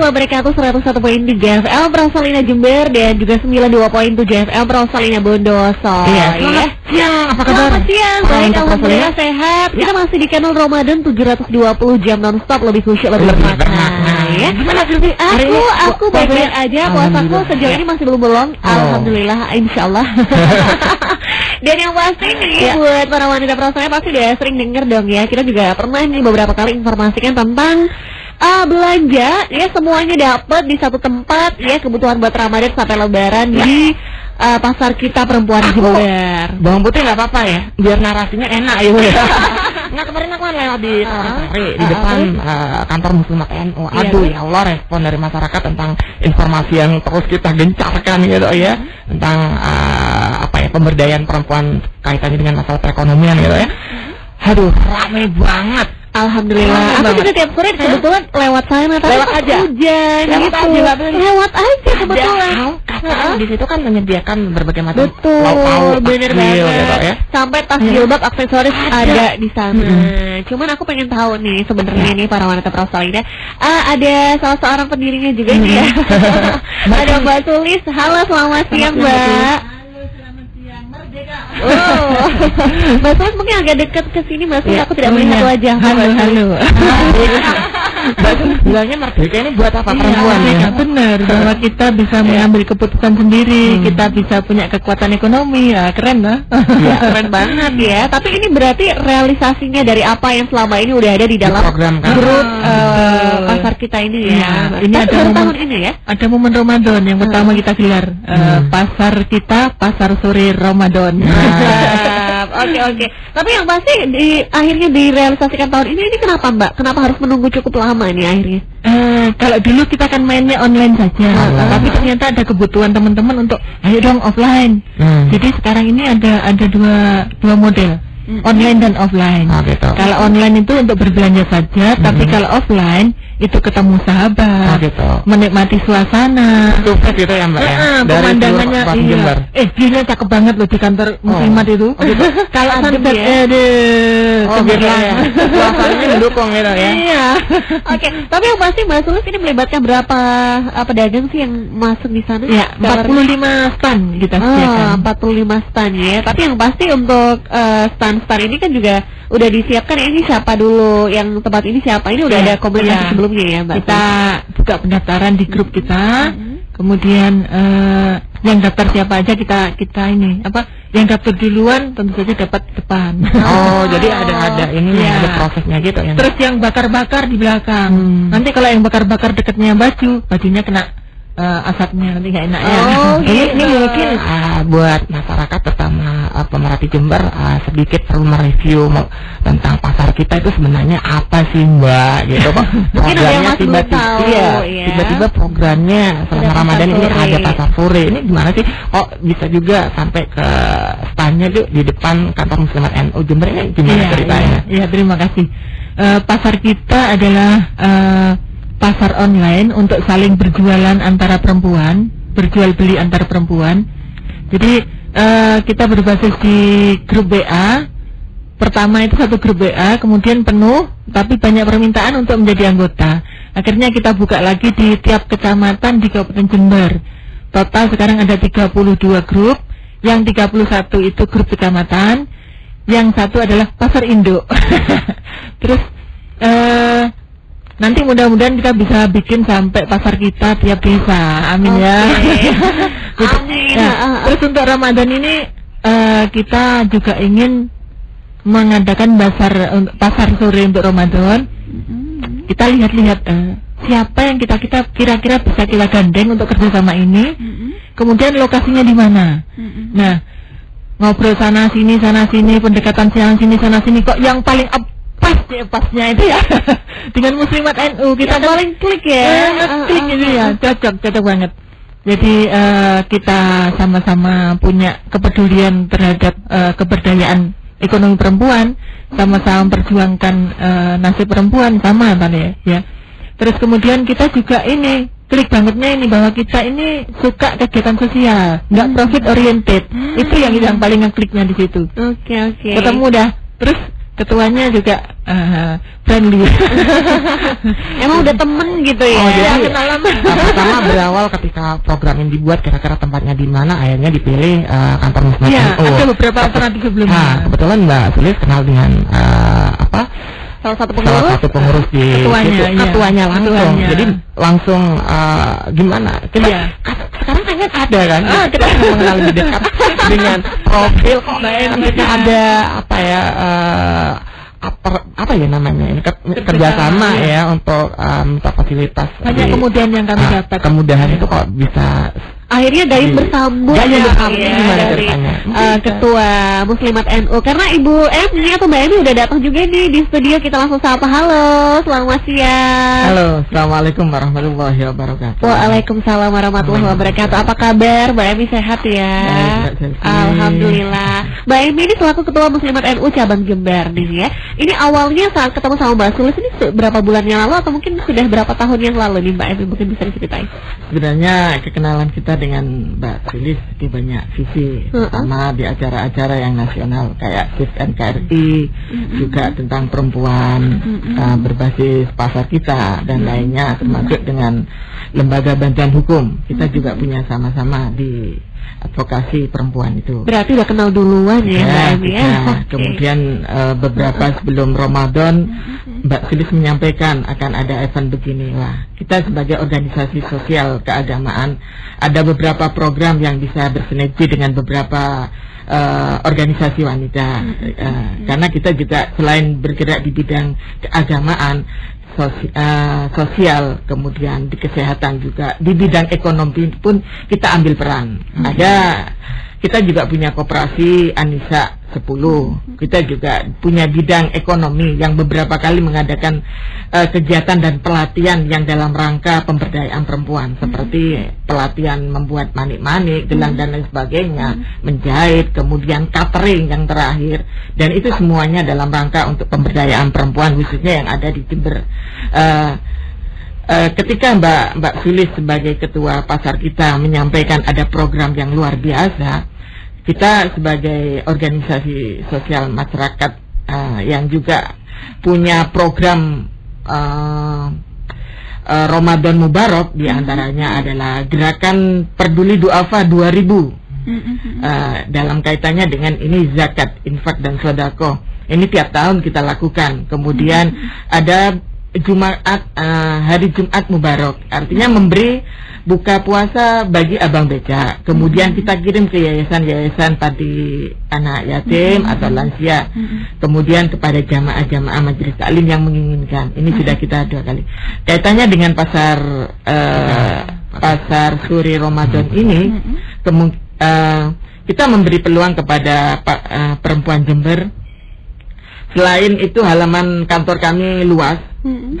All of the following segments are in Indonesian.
Wabarakatuh. 101.3 FM Prosalina Jember dan juga 92.7 FM Prosalina Bondoso. Iya, selamat siang, apa kabar? Selamat siang, baik, alhamdulillah sehat. Kita masih di channel Ramadan 720 jam non-stop, lebih khusyuk, lebih bermakna. Ya. Gimana Silvi? Aku baik-baik aja, puasaku sejauh ini masih belum bolong. Alhamdulillah, insyaallah. Dan yang pasti nih, buat para wanita Prosalina pasti udah sering denger dong ya. Kita juga pernah nih beberapa kali informasikan tentang belanja ya, semuanya dapat di satu tempat ya, kebutuhan buat Ramadan sampai Lebaran di pasar kita perempuan Jember. Bawang putih nggak apa-apa ya, biar narasinya enak ya. Nggak, kemarin aku lewat di di depan kantor Muslimat NU. Aduh ya Allah, respon dari masyarakat tentang informasi yang terus kita gencarkan gitu ya, tentang pemberdayaan perempuan kaitannya dengan masalah perekonomian gitu ya. Aduh, ramai banget. Alhamdulillah. Aku juga tiap sore kebetulan lewat sana, tapi lewat aja. Hujan gitu. Lewat aja kebetulan. Karena di situ kan menyediakan berbagai macam lauk-lauk, bener banget gitu ya. Sampai tas jilbab, aksesoris ada di sana. Cuman aku pengen tahu nih sebenarnya nih para wanita Prosalina, ada salah seorang pendirinya juga nih ya. Ada Mbak Sulis. Halo, selamat siang Mbak. Mbak Sulis mungkin agak dekat ke sini Mbak Sulis, aku tidak melihat wajah. Halo. Mbak Sulis bilangnya merdeka ini buat apa perempuan ya? Benar, bahwa kita bisa mengambil keputusan sendiri, kita bisa punya kekuatan ekonomi, ya keren lah. Ya, keren banget ya. Tapi ini berarti realisasinya dari apa yang selama ini udah ada di dalam grup pasar kita ini ya. Ini ada tahun ini ya. Ada momen Ramadan yang pertama kita gelar pasar kita, pasar sore Ramadan. Oke. Tapi yang pasti akhirnya direalisasikan tahun ini kenapa Mbak? Kenapa harus menunggu cukup lama ini akhirnya? Kalau dulu kita kan mainnya online saja, tapi ternyata ada kebutuhan teman-teman untuk ayo dong offline. Jadi sekarang ini ada dua model, online dan offline. Gitu. Kalau online itu untuk berbelanja saja, tapi kalau offline itu ketemu sahabat, menikmati suasana. Sukses gitu ya Mbak ya? Pemandangannya Jember. View-nya cakep banget loh di kantor Muslimat itu. Kalau sunset suasananya mendukung gitu ya. Iya. Oke, tapi yang pasti Mbak Sulis ini melibatkan berapa pedagang sih yang masuk di sana? Ya, 45 stand kita sediakan. 45 stand ya. Tapi yang pasti untuk stand-stand ini kan juga udah disiapkan ya, ini siapa dulu, yang tempat ini siapa, ini udah ada komunikasi sebelumnya ya Mbak? Kita buka pendaftaran di grup kita, kemudian yang daftar siapa aja kita ini yang daftar duluan tentu saja dapat depan. Jadi ada ini ada prosesnya gitu ya. Terus yang bakar-bakar di belakang. Nanti kalau yang bakar-bakar dekatnya bajunya kena asapnya, nanti nggak enak ya. Ini mungkin buat masyarakat terutama pemerhati Jember sedikit perlu mereview tentang pasar kita itu sebenarnya apa sih Mbak gitu kok. Programnya tiba-tiba programnya selama Ramadan ini ada pasar sore. Ini gimana sih? Bisa juga sampai ke standnya tuh di depan kantor Muslimat NU Jember, ini gimana ceritanya? Iya, terima kasih. Pasar kita adalah pasar online untuk saling berjualan antara perempuan, berjual beli antar perempuan. Jadi kita berbasis di grup WA. Pertama itu satu grup WA, kemudian penuh, tapi banyak permintaan untuk menjadi anggota. Akhirnya kita buka lagi di tiap kecamatan di Kabupaten Jember. Total sekarang ada 32 grup, yang 31 itu grup kecamatan, yang satu adalah pasar induk. Terus nanti mudah-mudahan kita bisa bikin sampai pasar kita tiap desa, amin ya. Amin. Terus untuk Ramadan ini kita juga ingin mengadakan pasar sore untuk Ramadan. Kita lihat-lihat siapa yang kita kira-kira bisa kita gandeng untuk kerjasama ini. Kemudian lokasinya di mana. Nah, ngobrol sana sini, pendekatan sana sini kok yang paling pasnya itu ya dengan Muslimat NU kita paling klik ya, klik itu ya, cocok banget. Jadi kita sama-sama punya kepedulian terhadap keberdayaan ekonomi perempuan, sama-sama memperjuangkan nasib perempuan sama tadi ya. Terus kemudian kita juga ini klik bangetnya ini bahwa kita ini suka kegiatan sosial, nggak profit oriented. Itu yang paling ngekliknya di situ. Oke. Ketemu dah. Terus ketuanya juga friendly. Emang udah temen gitu ya? Oh, jadi kenal lama. pertama berawal ketika program ini dibuat, kira-kira tempatnya di mana, akhirnya dipilih kantor Muslimat Iya, NU. ada beberapa alternatif sebelumnya. Nah, kebetulan Mbak Sulis kenal dengan Salah satu salah satu pengurus di Ketuanya, situ, iya. ketuanya langsung. Ketuanya. Jadi langsung gimana? Kita Iya. sekarang kan ada kan? Kita mengenal lebih dekat dengan profil kok. Kita ada apa ya namanya ini kerjasama ya untuk minta fasilitas. Banyak kemudian yang kami dapat. Kemudahan itu kok bisa akhirnya gayung bersambut gimana dari ceritanya? Ketua Muslimat NU, karena Ibu Emi atau Mbak Emi udah datang juga nih di studio. Kita langsung sapa. Halo, selamat siang. Halo, assalamualaikum warahmatullahi wabarakatuh. Waalaikumsalam warahmatullahi wabarakatuh. Apa kabar Mbak Emi, sehat ya? Baik. Alhamdulillah. Mbak Emi ini selaku Ketua Muslimat NU cabang Jember nih ya. Ini awalnya saat ketemu sama Mbak Sulis ini berapa bulan yang lalu atau mungkin sudah berapa tahun yang lalu nih Mbak Emi, mungkin bisa diceritain? Sebenarnya kekenalan kita dengan Mbak Sulis di banyak sisi, pertama di acara-acara yang nasional kayak SIF NKRI, juga tentang perempuan, berbasis pasar kita dan lainnya, termasuk dengan lembaga bantuan hukum. Kita juga punya sama-sama di advokasi perempuan itu. Berarti udah kenal duluan ya Mbak Emi ya. Kemudian beberapa sebelum Ramadan Mbak Sulis menyampaikan akan ada event begini. Wah, kita sebagai organisasi sosial keagamaan ada beberapa program yang bisa bersinergi dengan beberapa organisasi wanita, karena kita juga selain bergerak di bidang keagamaan, sosial, kemudian di kesehatan juga, di bidang ekonomi pun kita ambil peran. Kita juga punya koperasi Anissa 10. Kita juga punya bidang ekonomi yang beberapa kali mengadakan kegiatan dan pelatihan yang dalam rangka pemberdayaan perempuan, seperti pelatihan membuat manik-manik, gelang dan lain sebagainya, menjahit, kemudian catering yang terakhir, dan itu semuanya dalam rangka untuk pemberdayaan perempuan khususnya yang ada di Jember. Ketika Mbak Sulis sebagai ketua pasar kita menyampaikan ada program yang luar biasa, kita sebagai organisasi sosial masyarakat yang juga punya program Ramadan Mubarak, diantaranya adalah gerakan Peduli Duafa 2000, dalam kaitannya dengan ini zakat, infak dan sedekah. Ini tiap tahun kita lakukan. Kemudian ada hari Jumat Mubarak, artinya memberi buka puasa bagi abang becak. Kemudian kita kirim ke yayasan-yayasan tadi anak yatim atau lansia. Kemudian kepada jamaah-jamaah majelis taklim yang menginginkan. Ini sudah kita 2 kali. Kaitannya dengan pasar suri Ramadan ini, kita memberi peluang kepada perempuan Jember. Selain itu halaman kantor kami luas,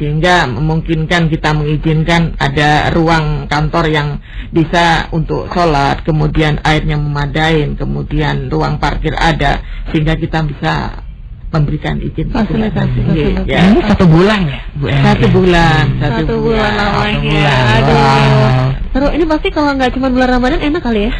sehingga memungkinkan kita mengizinkan ada ruang kantor yang bisa untuk sholat, kemudian airnya memadai, kemudian ruang parkir ada, sehingga kita bisa memberikan izin fasilitasi. Ya. Ini 1 bulan ya, Bu? 1 bulan lamanya. Aduh. Terus ini pasti kalau nggak cuma bulan Ramadan enak kali ya?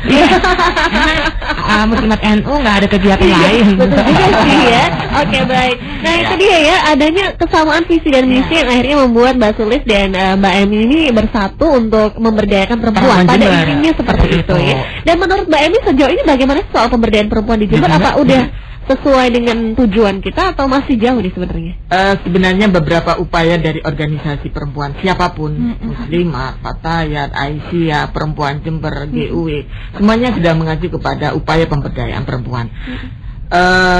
Muslimat NU nggak ada kegiatan lain. Betul juga sih ya. Oke, baik. Nah itu dia ya, adanya kesamaan visi dan misi yang akhirnya membuat Mbak Sulis dan Mbak Emi ini bersatu untuk memberdayakan perempuan. Pada intinya seperti itu ya. Dan menurut Mbak Emi sejauh ini bagaimana soal pemberdayaan perempuan di Jember? Apa udah sesuai dengan tujuan kita atau masih jauh nih sebenarnya? Sebenarnya beberapa upaya dari organisasi perempuan siapapun, Muslimat, Fatayat, Aisyah, Perempuan Jember, GUW, semuanya sudah mengacu kepada upaya pemberdayaan perempuan.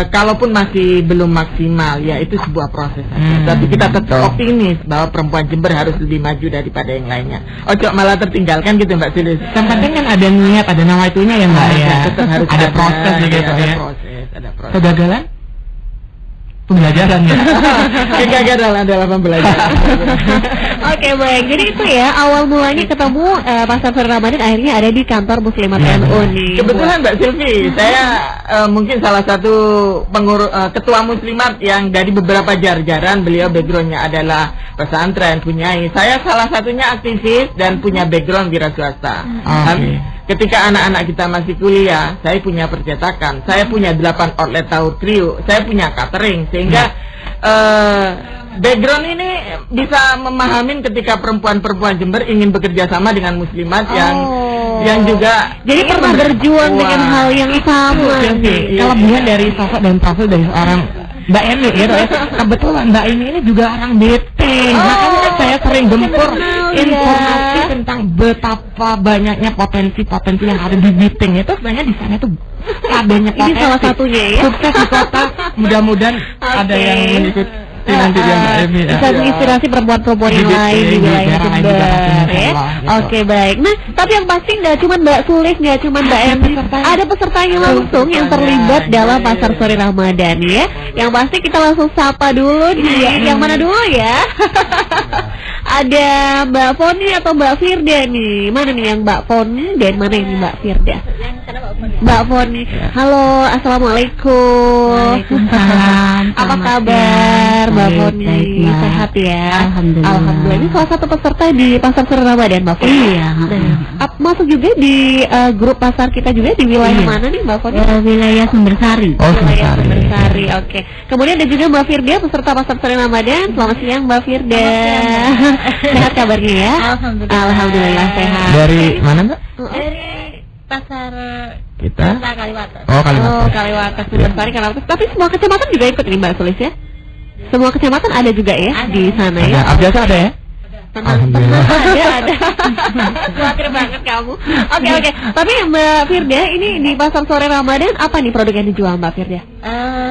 Kalaupun masih belum maksimal, ya itu sebuah proses. Tapi kita tetap optimis bahwa perempuan Jember harus lebih maju daripada yang lainnya. Ojo malah tertinggalkan gitu Mbak Sulis. Yang penting kan ada niat, ada nawaitunya ya Mbak ya. Tetap harus ada proses gitu ya. Ada proses. Kegagalan? pembelajaran ya. Kegagalan adalah pembelajaran. Oke, baik. Jadi itu ya awal mulanya ketemu Pasar Sore Ramadan akhirnya ada di kantor Muslimat NU nih. Kebetulan Mbak Silvi, saya mungkin salah satu ketua Muslimat yang dari beberapa jajaran. Beliau backgroundnya adalah pesantren, punyai. Saya salah satunya aktivis dan punya background wira swasta. Ketika anak-anak kita masih kuliah, saya punya percetakan, saya punya 8 outlet tahu kriuk, saya punya catering, sehingga background ini bisa memahamin ketika perempuan-perempuan Jember ingin bekerja sama dengan muslimat yang juga jadi pernah berjuang dengan hal yang sama. Kelebihan dari sosok dan profil dari seorang Mbak Emi ya, kebetulan Mbak Emi ini juga orang dating. Makanya kan saya sering gempur informasi tentang betapa banyaknya potensi-potensi yang ada di dating itu. Sebenarnya di sana tuh banyak potensi. Ini salah satunya ya. Sukses di kota, mudah-mudahan ada yang mengikuti nanti dia Mbak Emi. Bisa menginspirasi perempuan-perempuan yang lain di wilayah Jember ya. Oke, baik. Nah, tapi yang pasti nggak cuma Mbak Sulis, nggak cuma Mbak Emi, ada pesertanya langsung yang terlibat dalam Pasar Sore Ramadan ya. Yang pasti kita langsung sapa dulu nih. Yang mana dulu ya? Ada Mbak Foni atau Mbak Firda nih? Mana nih yang Mbak Foni dan mana ini Mbak Firda? Mbak Foni. Halo, assalamualaikum. Waalaikumsalam. Apa kabar Mbak Foni? Sehat ya? Alhamdulillah. Ini salah satu peserta di Pasar Sore Ramadan Mbak Foni. Iya. Masuk juga di grup pasar kita juga di wilayah mana nih Mbak Foni? Wilayah Sumbersari. Wilayah Sumbersari. Oke. Kemudian ada juga Mbak Firda peserta Pasar Sore Ramadan. Selamat siang Mbak Firda. Sehat kabarnya ya? Alhamdulillah sehat. Dari mana Mbak? Dari pasar Kita? Kaliwates. Oh, Kaliwates. Kaliwates, Sumbersari, Kaliwates. Tapi semua kecamatan juga ikut nih Mbak Sulis ya? Semua kecamatan ada juga ya di sana ya? Biasa ada ya? Tenang, ada. Khawatir banget kamu. Oke. Tapi Mbak Firda ini di Pasar Sore Ramadan apa nih produk yang dijual Mbak Firda?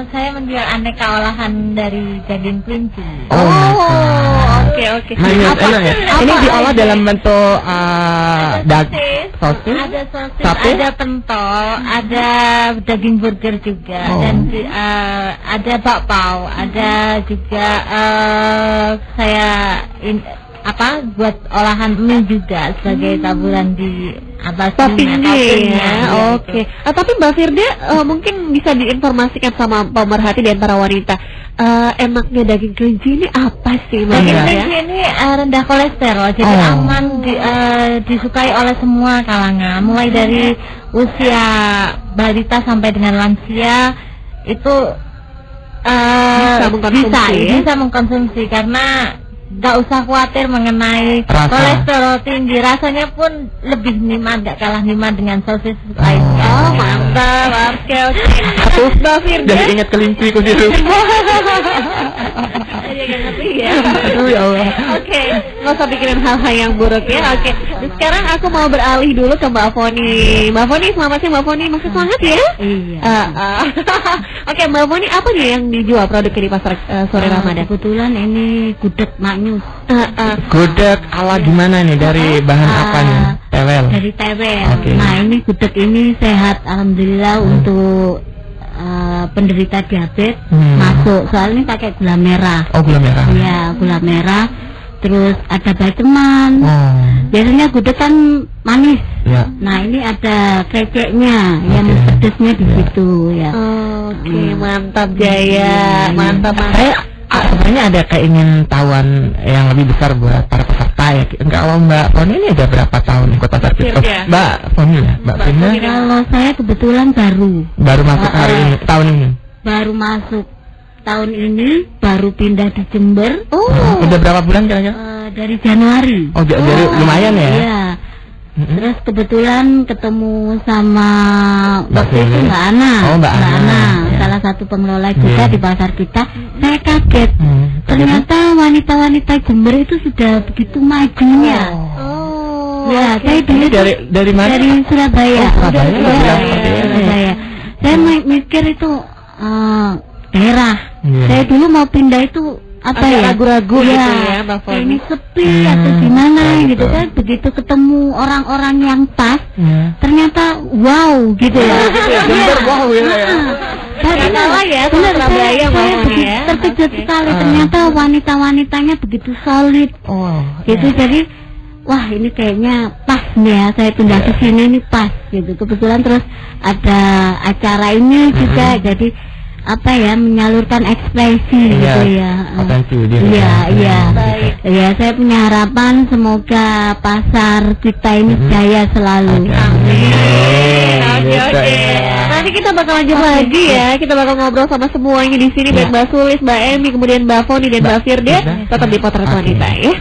Saya menjual aneka olahan dari daging kelinci. Oke. Enak ya? Ini diolah dalam bentuk sosis, Ada sosis, sate? ada pentol, ada daging burger juga, dan ada bakpao, ada juga buat olahan mie juga sebagai taburan di atas toppingnya ya. Oke. Tapi Mbak Firda mungkin bisa diinformasikan sama pemerhati di antara wanita. Enaknya daging kelinci ini apa sih Mbak Daging Firda? kelinci ini rendah kolesterol, jadi aman, disukai oleh semua kalangan, mulai dari usia balita sampai dengan lansia itu bisa mengkonsumsi karena nggak usah khawatir mengenai kolesterol tinggi, rasanya pun lebih nikmat, nggak kalah nikmat dengan sosis lainnya. Mantap. Oke. Mbak Firda. Jadi ingat kelinciku di rumah. Aduh ya Allah. Oke, nggak usah pikirin hal-hal yang buruk ya. Oke. Sekarang aku mau beralih dulu ke Mbak Foni. Mbak Foni, selamat siang Mbak Foni. Masih semangat ya? Iya. Oke, Mbak Foni, apa nih yang dijual produknya di Pasar Sore Ramadan? Kebetulan ini gudeg maknyus. Gudeg ala gimana nih? Dari bahan apa nih? Tewel. Dari tewel. Okay. Nah, ini gudeg ini sehat alhamdulillah untuk penderita diabetes masuk. Soalnya ini pakai gula merah. Oh, gula merah. Iya, gula merah. Terus ada baceman. Biasanya gudeg kan manis. Ya. Nah, ini ada kreceknya yang pedesnya di situ ya. Oke, mantap Jaya. Mantap. Sebenarnya ada keingin tahuan yang lebih besar buat para peserta ya. Enggak, kalau Mbak Foni ini udah berapa tahun ikut pasar kita? Mbak Foni ya, Mbak Fina. Kalau saya kebetulan baru masuk hari ini, tahun ini. Baru masuk tahun ini, baru pindah di Jember. Udah berapa bulan kira-kira? Dari Januari. Jadi lumayan ya. Iya. Terus kebetulan ketemu sama waktu itu Mbak Ana. Mbak Ana. Salah satu pengelola juga di pasar kita. Saya kaget. Ternyata wanita-wanita Jember itu sudah begitu majunya. Ya, saya dulu dari mana? Dari Surabaya. Surabaya. Saya mikir itu daerah. Saya dulu mau pindah itu ragu-ragu gitu ya, Mbak Foni. Ini sepi atau gimana gitu kan. Begitu ketemu orang-orang yang pas, ternyata wow gitu ya. Jember wow ya. Nggak salah ya, benar Surabaya ngomong ya. Terkejut sekali, ternyata wanita-wanitanya begitu solid. Gitu, jadi wah ini kayaknya pas nih ya, saya pindah ke sini nih pas gitu. Kebetulan terus ada acara ini juga, jadi apa ya, menyalurkan ekspresi gitu ya. Iya. Ya, saya punya harapan semoga pasar kita ini jaya selalu. Amin. Oke. Nanti kita bakal lanjut lagi ya. Kita bakal ngobrol sama semuanya di sini, baik Mbak Sulis, Mbak Emi, kemudian Mbak Foni dan Mbak Firda. Tetap di Potret Wanita ya.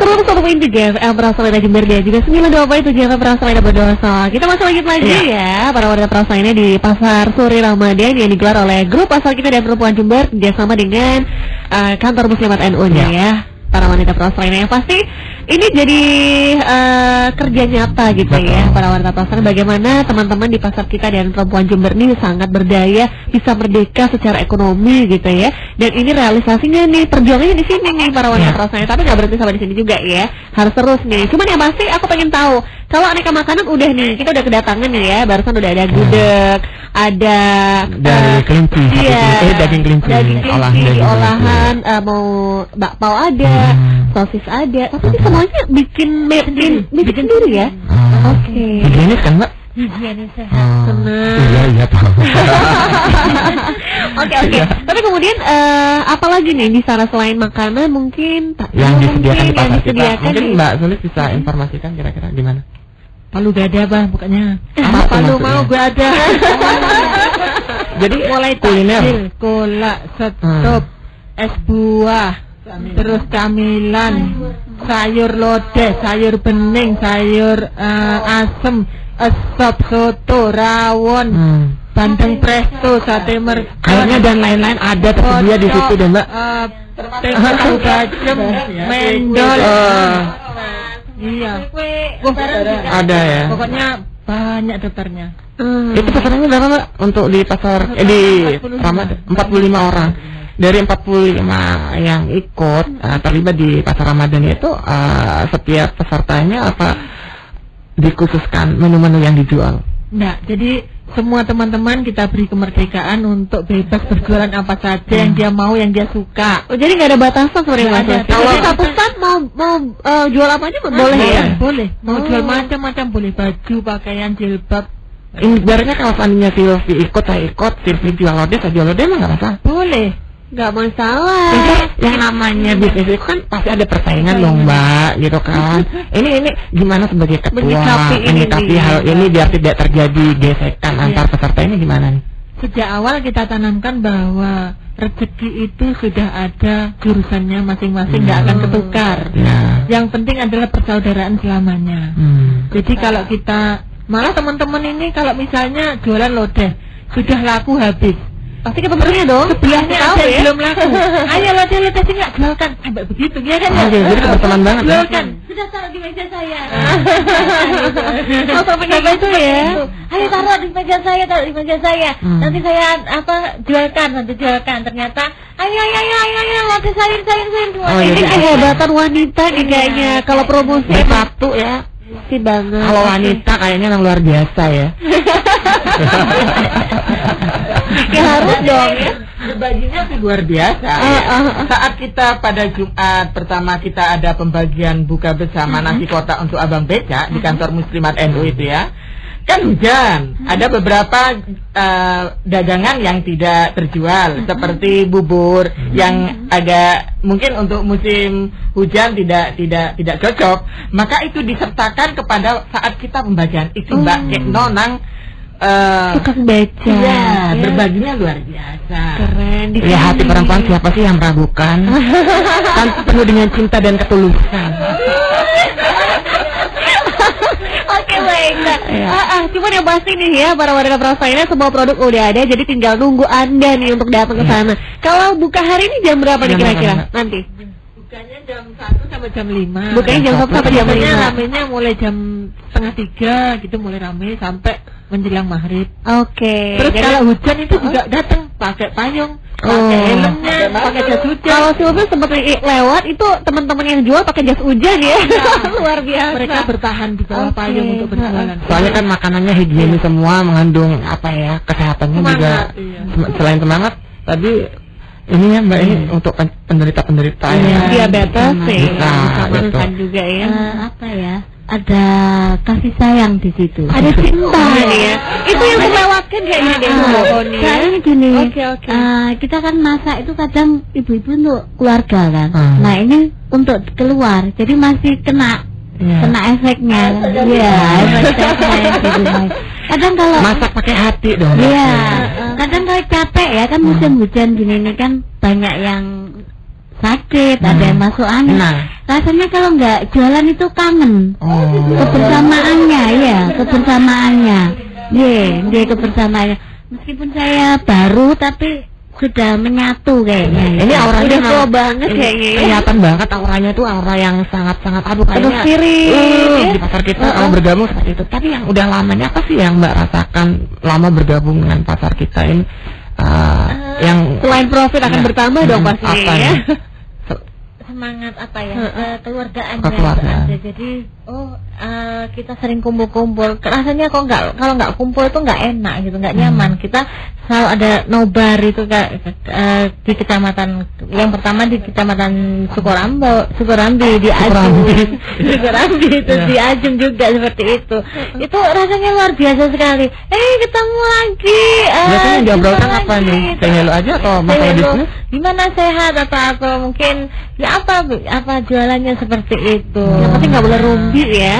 Terus satu poin juga FM Prasalina Jember dan juga 92.7 FM Prasalina Bondowoso. Kita masih lanjut lagi ya para wanita Prasalina di Pasar Suri Ramadan yang digelar oleh Grup Pasar Kita dan Perempuan Jember bersama dengan Kantor Muslimat NU-nya ya. Para wanita Prasalina yang pasti ini jadi kerja nyata gitu ya para wanita Prasalina, bagaimana teman-teman di pasar kita dan perempuan Jember ini sangat berdaya, bisa merdeka secara ekonomi gitu ya. Dan ini realisasinya nih, perjuangannya di sini nih para wanita Prasalina, tapi nggak berhenti sampai di sini juga ya, harus terus nih. Cuman yang pasti aku pengen tahu, kalau aneka makanan udah nih, kita udah kedatangan nih ya, barusan udah ada gudeg, ada dari kelinci, daging kelinci, olahan mau bakpao ada, sosis ada, tapi ini semuanya bikin sendiri ya. Oke. Higienis kan Mbak? Higienis sehat. Senang. Iya tahu. Oke. Tapi kemudian apa lagi nih di sana selain makanan mungkin yang disediakan di pasar kita? Mungkin nih. Mbak Sulis bisa informasikan kira-kira di mana? Palu gada bah bukannya. Palu mau gue ada. Jadi mulai kuliner, kolak, stop, es buah, terus camilan, sayur lodeh, sayur bening, sayur asem, sop, soto, rawon, bandeng presto, sate mercon, kayaknya dan lain-lain ada tersedia di situ deh Mbak. tahu bacem, mendol. Iya. Ada ya. Pokoknya banyak daftarnya. Itu pesanannya berapa Mbak untuk di pasar di Ramadan? 45 orang. Dari 45 yang ikut terlibat di pasar Ramadan itu setiap pesertanya apa dikhususkan menu-menu yang dijual? Nah, jadi semua teman-teman kita beri kemerdekaan untuk bebas berjualan apa saja yang dia mau, yang dia suka. Oh, jadi nggak ada batasan sebenarnya Mas. Kalau satu stand mau jual apa aja boleh ya? Boleh. Mau jual macam-macam boleh, baju, pakaian, jilbab. Ibaratnya kalau seandainya Silvi ikut, saya ikut, Silvi jual lodeh, saya jual lodeh, emang nggak masalah? Boleh. Nggak masalah. Yang namanya bisnis itu kan pasti ada persaingan dong Mbak, gitu kan. Ini gimana sebagai ketua menyikapi hal ini biar tidak terjadi gesekan antar peserta ini gimana nih? Sejak awal kita tanamkan bahwa rezeki itu sudah ada jurusannya masing-masing, nggak akan ketukar. Yang penting adalah persaudaraan selamanya. Jadi kalau kita malah teman-teman ini kalau misalnya jualan lodeh sudah laku habis, pasti ketemunya dong. Sebelahnya ada yang belum laku. Ayo lodeh sih nggak jualkan, sampai begitu ya kan? Jadi kebetulan banget. Jualkan. Sudah taruh di meja saya. Oh, sampai kayak gitu ya. Ayo taruh di meja saya, Nanti saya nanti jualkan. Ternyata ayo lodeh sayur. Ini kehebatan wanita nih kayaknya. Kalau promosi satu ya. Sih banget. Kalau wanita kayaknya yang luar biasa ya. Ya harus dong ya. Berbaginya sih luar biasa. Saat kita pada Jumat pertama kita ada pembagian buka bersama nasi kotak untuk abang becak di kantor Muslimat NU itu ya. Kan hujan, ada beberapa dagangan yang tidak terjual seperti bubur yang agak mungkin untuk musim hujan tidak cocok, maka itu disertakan kepada saat kita pembagian itu Mbak Nonang tukang beca. Ya, berbaginya luar biasa. Keren. Ya hati perempuan siapa sih yang meragukan? Kan penuh dengan cinta dan ketulusan. Oke baik. Cuman yang pasti nih ya para wanita Prasalina semua produk udah ada, jadi tinggal nunggu Anda nih untuk datang ke sana. Kalau buka hari ini jam berapa nih kira-kira? Nanti. Bukanya jam 1 sampai jam 5. Bukanya jam 1 sampai jam 5. Ramenya mulai jam 2:30 gitu mulai rame sampai menjelang maghrib. Oke. Terus kalau hujan itu juga datang pakai payung, pakai helmnya, pakai jas hujan. Kalau Sylvia seperti lewat itu teman-teman yang jual pakai jas hujan ya. Luar biasa. Mereka bertahan di bawah payung untuk berjualan. Soalnya kan makanannya higienis semua, mengandung kesehatannya Semangat, juga. iya. Selain semangat, tadi ini ya Mbak, ini untuk penderita-penderita Diabetes sih. Bisa, Sama gitu. makan juga ya. Apa ya? Ada kasih sayang di situ. Ada cinta ya. Itu yang terlewatkan kayaknya deh Mbak Oni. Soalnya gini, Oke. kita kan masak itu kadang ibu-ibu untuk keluarga kan. Nah ini untuk keluar, jadi masih kena efeknya. Iya, efeknya gitu. Kadang kalau masak pakai hati dong. iya, kadang kalau capek ya kan musim hujan gini nih kan banyak yang sakit, ada yang masuk angin. Rasanya kalau nggak jualan itu kangen. Kebersamaannya ya, kebersamaannya. Iya, kebersamaannya. Meskipun saya baru tapi sudah menyatu kayaknya. Ini auranya Udah tua banget kayaknya ya. Kelihatan banget auranya tuh aura yang sangat-sangat Penuh kayaknya spirit. di pasar kita kalau bergabung seperti itu. Tapi yang udah lamanya apa sih yang Mbak rasakan lama bergabung dengan pasar kita ini? Yang Selain profit akan bertambah dong pastinya apa ya. Semangat apa ya, keluargaan Kekeluargaan. ada. Jadi kita sering kumpul-kumpul, rasanya kok kalau nggak kumpul itu nggak enak gitu, nggak nyaman. Kita selalu ada nobar itu di kecamatan, yang pertama di kecamatan Sukorambi di Ajung, Sukorambi itu di Ajung juga seperti itu. Itu rasanya luar biasa sekali. Ketemu lagi. biasanya yang diobrolkan apa lagi. nih? Say hello aja atau masalah bisnis? Gimana sehat atau mungkin ya apa jualannya seperti itu. Yang penting nggak boleh rumbi ya.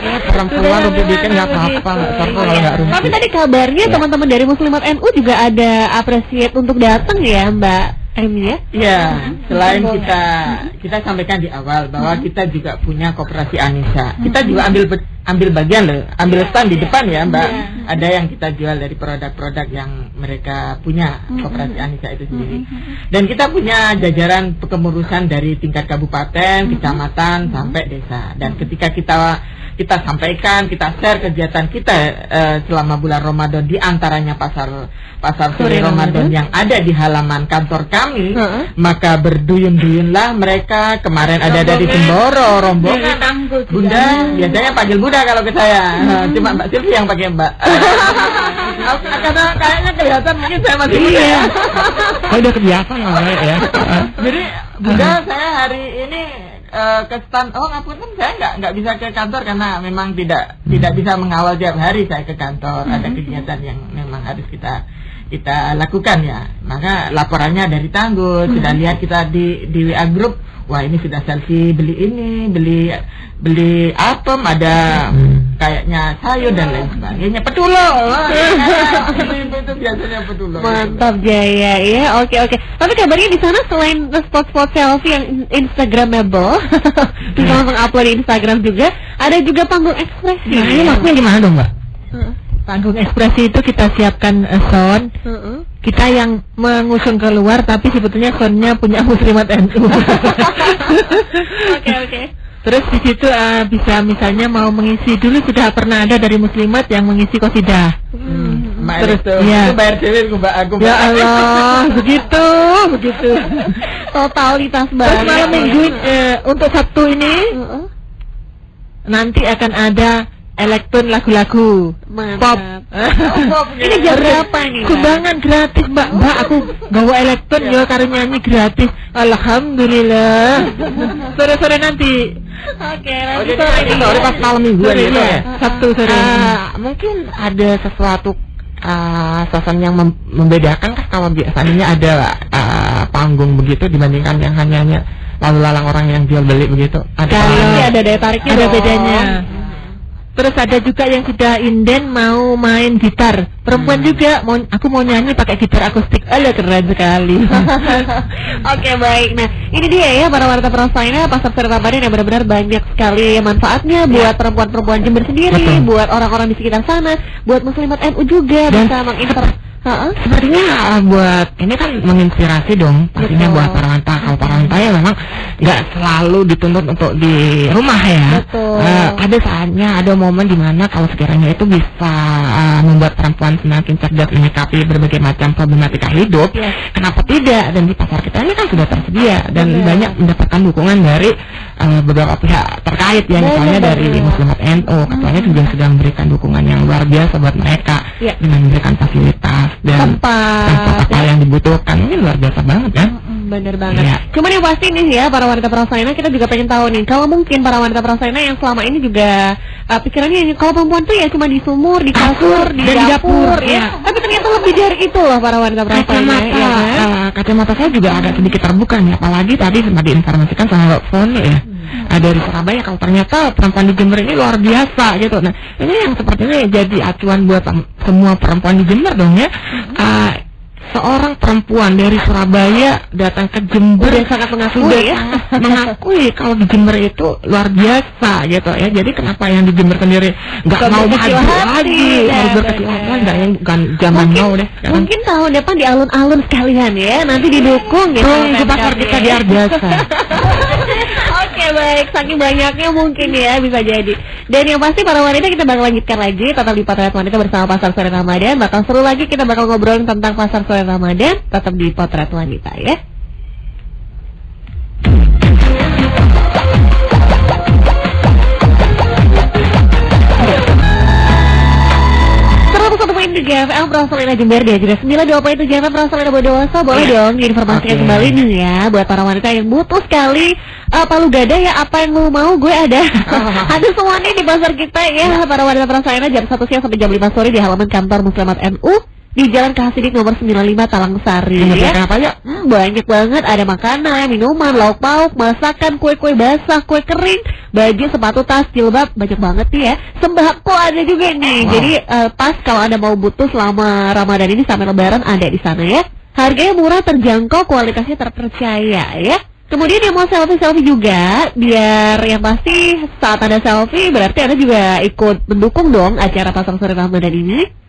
Ya, perempuan rumpi dikit nggak apa-apa, nggak apa-apa kalau nggak rumpi. Tapi tadi kabarnya teman-teman dari Muslimat NU juga ada appreciate untuk datang ya Mbak Emi ya? Iya, selain kita sampaikan di awal bahwa kita juga punya koperasi Anissa. Kita juga ambil bagian loh, ambil stand di depan ya Mbak. Ada yang kita jual dari produk-produk yang mereka punya, koperasi Anissa itu sendiri. Dan kita punya jajaran kepengurusan dari tingkat kabupaten, kecamatan sampai desa. Dan ketika kita sampaikan, kita share kegiatan kita selama bulan Ramadan, di antaranya pasar sore Ramadan yang ada di halaman kantor kami, maka berduyun-duyunlah mereka. Kemarin ada dari Semboro, rombongan Bunda, biasanya panggil Bunda kalau ke saya, cuma Mbak Silvi yang pakai Mbak. Karena kayaknya kelihatan mungkin saya masih muda. Saya udah kebiasaan namanya ya. Jadi Bunda, saya hari ini ke stand. Ngapunten, saya nggak bisa ke kantor karena memang tidak bisa mengawal tiap hari saya ke kantor. Ada kegiatan yang memang harus kita lakukan ya. Maka laporannya dari Tanggul. Sudah lihat kita di WA group. Wah, ini sudah selfie beli ini, beli apem, ada kayaknya sayur dan lain sebagainya. Petulung. Itu biasanya petulung. Mantap Jaya ya. Oke. Tapi kabarnya di sana selain spot-spot selfie yang instagramable, bisa langsung upload di Instagram juga, ada juga panggung ekspresi. Nah, ini maksudnya gimana dong Mbak? Panggung ekspresi itu kita siapkan sound. Kita yang mengusung keluar, tapi sebetulnya soundnya punya Muslimat NU. Oke. Terus di situ bisa misalnya mau mengisi, dulu sudah pernah ada dari Muslimat yang mengisi qasidah. Terus ya. Aku bayar dewe, aku Ya Allah, begitu. Totalitas Terus banget. malam minggu untuk Sabtu ini nanti akan ada elektron lagu-lagu pop. Ini jam berapa nih? Sumbangan gratis Mbak, aku bawa elektron ya karo nyanyi gratis. Alhamdulillah. Sore-sore nanti. Oke, Jadi sore pas malam mingguan gitu ya. Sabtu sore. Mungkin ada sesuatu suasana yang membedakan kah kalau biasanya ada panggung begitu dibandingkan yang hanya lalu lalang orang yang jual beli begitu? Kalau ada daya tariknya, Ada dong. bedanya. Terus ada juga yang sudah inden mau main gitar. Perempuan juga, aku mau nyanyi pakai gitar akustik. Alah, keren sekali. Oke, baik. Nah, ini dia ya para warta Prasarana Pasar Sore Ramadan yang benar-benar banyak sekali manfaatnya buat perempuan-perempuan Jember sendiri, buat orang-orang di sekitar sana, buat Muslimat NU juga, bisa Sepertinya buat ini kan menginspirasi dong pastinya buat para wanita. Kalau para wanita ya memang nggak selalu dituntut untuk di rumah ya. Ada saatnya, ada momen dimana kalau sekiranya itu bisa membuat perempuan semakin cerdas menyikapi berbagai macam problematika hidup, kenapa tidak? Dan di pasar kita ini kan sudah tersedia dan banyak mendapatkan dukungan dari beberapa pihak terkait ya, misalnya dari Muslimat NU, ketuanya juga sudah memberikan dukungan yang luar biasa buat mereka dengan memberikan fasilitas dan tempat apa yang dibutuhkan. Ini luar biasa banget kan? Bener banget. Cuman yang pasti nih ya, para wanita Prasarana, kita juga pengen tahu nih, kalau mungkin para wanita Prasarana yang selama ini juga pikirannya ini, kalau perempuan tuh ya cuma di sumur, di kasur, di dapur ya. Tapi ternyata lebih dari itu loh para wanita Prasarana. Kacamata saya juga agak sedikit terbuka nih, apalagi tadi sempat diinformasikan sama Foni ya. Dari Surabaya, kalau ternyata perempuan di Jember ini luar biasa gitu. Nah, ini yang sepertinya jadi acuan buat semua perempuan di Jember dong ya. Seorang perempuan dari Surabaya datang ke Jember sangat mengakui kalau di Jember itu luar biasa gitu ya. Jadi kenapa yang di Jember sendiri nggak mau maju lagi, harus berkecil hati? Nggak, yang bukan zaman now deh. Mungkin tahun depan di alun-alun sekalian ya, nanti didukung gitu. Ke pasar kita di Arjasa. Oke, baik, saking banyaknya mungkin ya bisa jadi. Dan yang pasti para wanita, kita bakal lanjutkan lagi tetap di Potret Wanita bersama Pasar Sore Ramadan. Bakal seru lagi, kita bakal ngobrolin tentang Pasar Sore Ramadan tetap di Potret Wanita ya. GFM Prasalina Jember dia juga 92.7 GFM Prasalina Bondowoso. Boleh dong diinformasikan kembali nih ya buat para wanita yang butuh sekali palu gada ya, apa yang lu mau gue ada. Ada semua nih di pasar kita ya, para wanita Prasalina, jam 1 siang sampai jam 5 sore di halaman kantor Muslimat NU di Jalan Kahasidik nomor 95 Talangsari ya. Apa ya? Banyak banget, ada makanan, minuman, lauk pauk, masakan, kue-kue basah, kue kering, baju, sepatu, tas, jilbab, banyak banget nih ya. Sembako ada juga nih. Jadi pas kalau Anda mau butuh selama Ramadan ini sampai Lebaran, ada di sana ya. Harganya murah, terjangkau, kualitasnya terpercaya ya. Kemudian yang mau selfie-selfie juga, biar yang pasti saat Anda selfie berarti Anda juga ikut mendukung dong acara Pasar Sore Ramadan ini.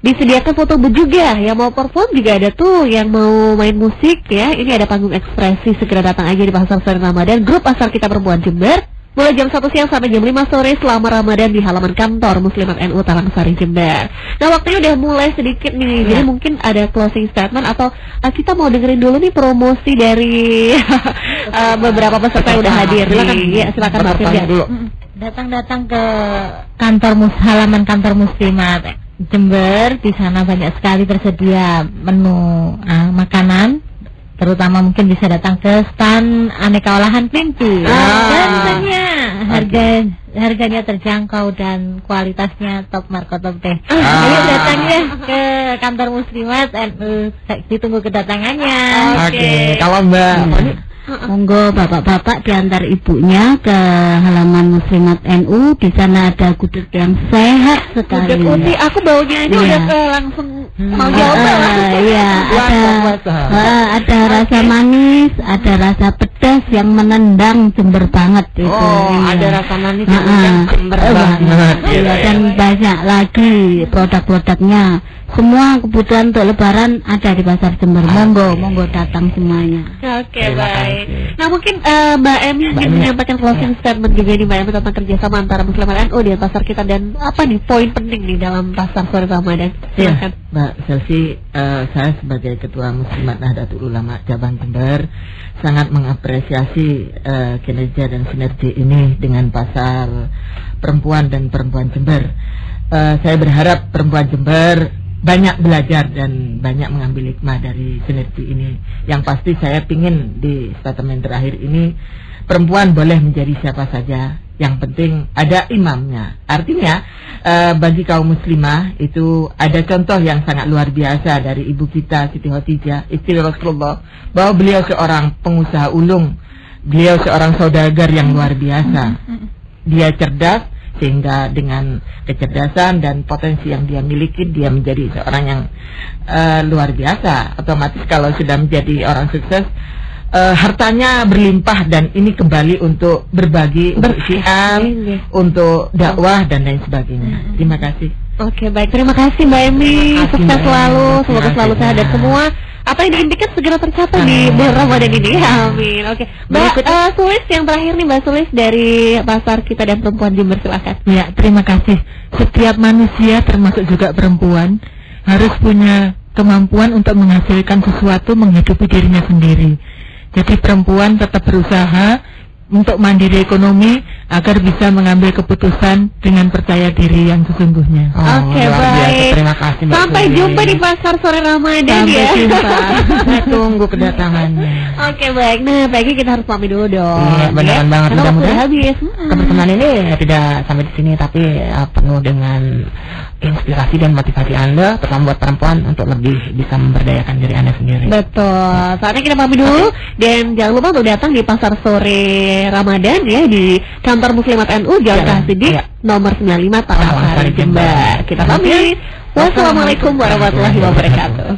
Disediakan foto booth juga, yang mau perform juga ada tuh, yang mau main musik ya. Ini ada panggung ekspresi, segera datang aja di Pasar Sore Ramadan, grup Pasar Kita Perempuan Jember. Mulai jam 1 siang sampai jam 5 sore selama Ramadan di halaman kantor Muslimat NU Talangsari Jember. Nah, waktunya udah mulai sedikit nih, jadi mungkin ada closing statement atau kita mau dengerin dulu nih promosi dari beberapa peserta yang udah hadir. Silakan Mbak Firda dulu. Datang ke halaman kantor Muslimat Jember. Di sana banyak sekali tersedia menu makanan, terutama mungkin bisa datang ke stand aneka olahan kelinci. Dan tentunya harganya terjangkau dan kualitasnya top marko top deh. Ayo datang ya ke kantor Muslimat NU, ditunggu kedatangannya. Oke, kalau Mbak monggo bapak-bapak diantar ibunya ke halaman Muslimat NU. Di sana ada gudeg yang sehat sekali. Gudeg uti, aku baunya aja udah langsung mau jawab. Iya, ada rasa manis, ada rasa pedas yang menendang Jember banget itu. Ada rasa manis yang Jember banget. Iya, dan banyak lagi produk-produknya. Semua kebutuhan untuk Lebaran ada di Pasar Jember. Monggo datang semuanya. Oke, baik. Nah, mungkin Mbak Emi ingin menyampaikan closing statement juga nih Mbak Emi tentang kerjasama antara Muslimat NU di pasar kita, dan apa nih poin penting nih dalam Pasar Sore Ramadan. Silakan. Mbak Selsi, saya sebagai Ketua Muslimat Nahdlatul Ulama Cabang Jember sangat mengapresiasi kinerja dan sinergi ini dengan Pasar Perempuan dan Perempuan Jember. Saya berharap perempuan Jember banyak belajar dan banyak mengambil hikmah dari sinergi ini. Yang pasti saya pingin di statement terakhir ini, perempuan boleh menjadi siapa saja, yang penting ada imamnya. Artinya bagi kaum muslimah itu ada contoh yang sangat luar biasa dari ibu kita Siti Khadijah, istri Rasulullah, bahwa beliau seorang pengusaha ulung, beliau seorang saudagar yang luar biasa. Dia cerdas, sehingga dengan kecerdasan dan potensi yang dia miliki, dia menjadi seorang yang luar biasa. Otomatis kalau sudah menjadi orang sukses, hartanya berlimpah, dan ini kembali untuk berbagi, untuk syiar, untuk dakwah dan lain sebagainya. Terima kasih. Oke, baik. Terima kasih Mbak Emi. Sukses selalu. Semoga selalu sehat dan semua apa yang diimpikan segera tercapai di bulan Ramadan ini. Amin. Oke. Mbak Sulis yang terakhir nih, Mbak Sulis dari Pasar Kita dan Perempuan Jember, silakan. Ya, terima kasih. Setiap manusia termasuk juga perempuan harus punya kemampuan untuk menghasilkan sesuatu menghidupi dirinya sendiri. Jadi perempuan tetap berusaha untuk mandiri ekonomi agar bisa mengambil keputusan dengan percaya diri yang sesungguhnya. Oke, baik. Terima kasih Mbak Sampai Sulis. jumpa di Pasar Sore Ramadan ya. Sampai jumpa. Saya tunggu kedatangannya. Oke, baik. Nah, pagi kita harus pamit dulu dong. Iya, beneran banget. Karena waktu Mudah-mudahan udah habis. kebersamaan ini tidak sampai di sini, tapi penuh dengan inspirasi dan motivasi Anda, terutama buat perempuan untuk lebih bisa memberdayakan diri Anda sendiri. Betul. Saatnya kita pamit dulu dan jangan lupa untuk datang di Pasar Sore Ramadan ya di Kantor Muslimat NU Jalan Kahsidik nomor 95 Tawangsari Jember. Kita pamit. Wassalamualaikum warahmatullahi wabarakatuh.